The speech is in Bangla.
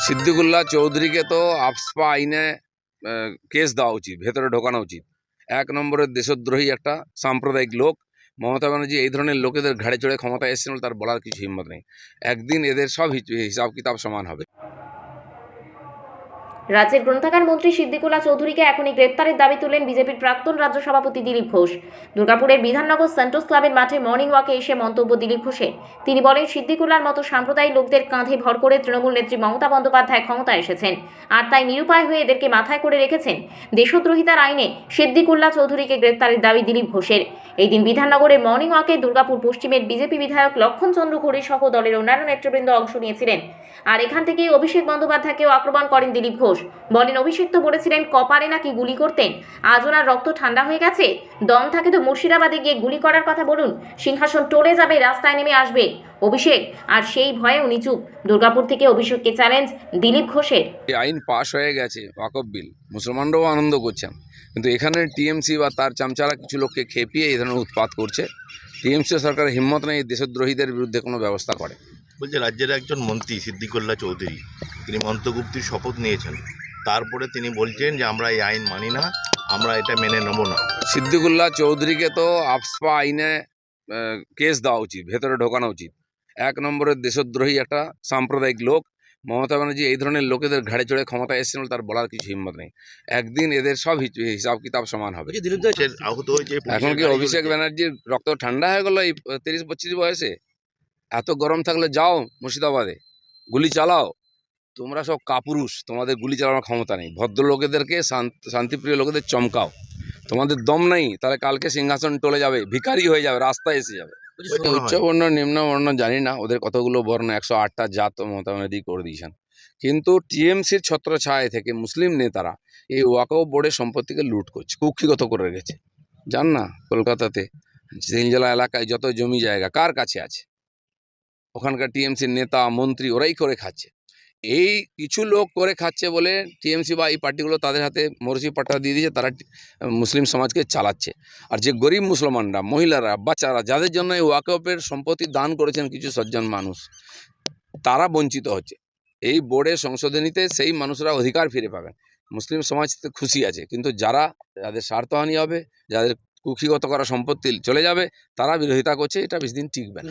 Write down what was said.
সিদ্দিকুল্লাহ চৌধুরীকে তো আফস্পা আইনে কেস দেওয়া উচিত, ভেতরে ঢোকানো উচিত। এক নম্বরের দেশদ্রোহী একটা সাম্প্রদায়িক লোক। মমতা ব্যানার্জি এই ধরনের লোকেদের ঘাড়ে চড়ে ক্ষমতায় এসেছিল, তার বলার কিছু হিম্মত নেই। একদিন এদের সব হিসাব কিতাব সমান হবে। রাজ্যের গ্রন্থাগার মন্ত্রী সিদ্দিকুল্লাহ চৌধুরীকে এখনই গ্রেপ্তারের দাবি তুললেন বিজেপির প্রাক্তন রাজ্য সভাপতি দিলীপ ঘোষ। দুর্গাপুরের বিধাননগর সেন্টোস ক্লাবের মাঠে মর্নিং ওয়াকে এসে মন্তব্য দিলীপ ঘোষের। তিনি বলেন, সিদ্দিকুল্লাহর মতো সাম্প্রদায়িক লোকদের কাঁধে ভর করে তৃণমূল নেত্রী মমতা বন্দ্যোপাধ্যায় ক্ষমতায় এসেছেন, আর তাই নিরুপায় হয়ে এদেরকে মাথায় করে রেখেছেন। দেশদ্রোহিতার আইনে সিদ্দিকুল্লাহ চৌধুরীকে গ্রেপ্তারের দাবি দিলীপ ঘোষের। এই দিন বিধাননগরের মর্নিং ওয়াকে দুর্গাপুর পশ্চিমের বিজেপি বিধায়ক লক্ষণ চন্দ্র ঘড়ি সহ দলের অন্যান্য নেতৃবৃন্দ অংশ নিয়েছিলেন। আর এখান থেকেই অভিষেক বন্দ্যোপাধ্যায়কেও আক্রমণ করেন দিলীপ ঘোষ। বলেন, অভিষেক তো বলেছিলেন কপালে নাকি গুলি করতেন, আজ ওনার রক্ত ঠান্ডা হয়ে গেছে। দম থাকে তো মুর্শিদাবাদে গিয়ে গুলি করার কথা বলুন, সিংহাসন টলে যাবে, রাস্তায় নেমে আসবে অভিষেক, আর সেই ভয়ে উনি চুপ। দুর্গাপুর থেকে অভিষেককে চ্যালেঞ্জ দিলীপ ঘোষের। এই আইন পাশ হয়ে গেছে, ওয়াকফ বিল, মুসলমানরাও আনন্দ করছেন, কিন্তু এখানে টিএমসি বা তার চামচারা কিছু লোককে খেপিয়ে এই ধরনের উৎপাত করছে। টিএমসি সরকারের হিম্মত নেই দেশদ্রোহীদের বিরুদ্ধে কোনো ব্যবস্থা করে। বলছে রাজ্যের একজন মন্ত্রী সিদ্দিকুল্লাহ চৌধুরী, তিনি মন্ত্রগুপ্তির শপথ নিয়েছেন, তারপরে তিনি বলছেন যে আমরা এই আইন মানি না, আমরা এটা মেনে নেব না। সিদ্দিকুল্লাহ চৌধুরীকে তো আফস্পা আইনে কেস দেওয়া উচিত, ভেতরে ঢোকানো উচিত। এক নম্বরের দেশদ্রোহী একটা সাম্প্রদায়িক লোক। মমতা ব্যানার্জি এই ধরনের লোকেদের ঘাড়ে চড়ে ক্ষমতায় এসেছিল, তার বলার কিছু হিম্মত নেই। একদিন এদের সব হিসাব কিতাব সমান হবে। আহত হয়েছে। এখন কি অভিষেক ব্যানার্জির রক্ত ঠান্ডা হয়ে গেল এই 30-25 বয়সে? এত গরম থাকলে যাও মুর্শিদাবাদে, গুলি চালাও। তোমরা সব কাপুরুষ, তোমাদের গুলি চালানোর ক্ষমতা নেই। ভদ্র লোকেদেরকে, শান্তিপ্রিয় লোকেদের চমকাও। তোমাদের দম নেই, তাহলে কালকে সিংহাসন টলে যাবে, ভিখারি হয়ে যাবে, রাস্তায় এসে যাবে। উচ্চ বর্ণ নিম্ন বর্ণ জানি না, ওদের কতগুলো বর্ণ, 108টা জাত মমতা ব্যানার্জি করে দিয়েছেন। কিন্তু টিএমসির ছত্রছায়া থেকে মুসলিম নেতারা এই ওয়াকফ বোর্ডের সম্পত্তিকে লুট করছে, কুক্ষিগত করে রেখেছে। জান না, কলকাতাতে জেলা এলাকায় যত জমি জায়গা কার কাছে আছে, ওখানকার টিএমসির নেতা মন্ত্রী ওরাই করে খাচ্ছে। এই কিছু লোক করে খাচ্ছে বলে টিএমসি বা এই পার্টিগুলো তাদের হাতে মরসি পাট্টা দিয়ে দিয়েছে, তারা মুসলিম সমাজকে চালাচ্ছে। আর যে গরিব মুসলমানরা, মহিলারা, বাচ্চারা, যাদের জন্য এই ওয়াকফের সম্পত্তি দান করেছেন কিছু সজ্জন মানুষ, তারা বঞ্চিত হচ্ছে। এই বোর্ডের সংশোধনীতে সেই মানুষরা অধিকার ফিরে পাবেন। মুসলিম সমাজ খুশি আছে, কিন্তু যাদের স্বার্থহানি হবে, যাদের কুক্ষিগত করা সম্পত্তি চলে যাবে, তারা বিরোধিতা করছে। এটা বেশি দিন টিকবে না।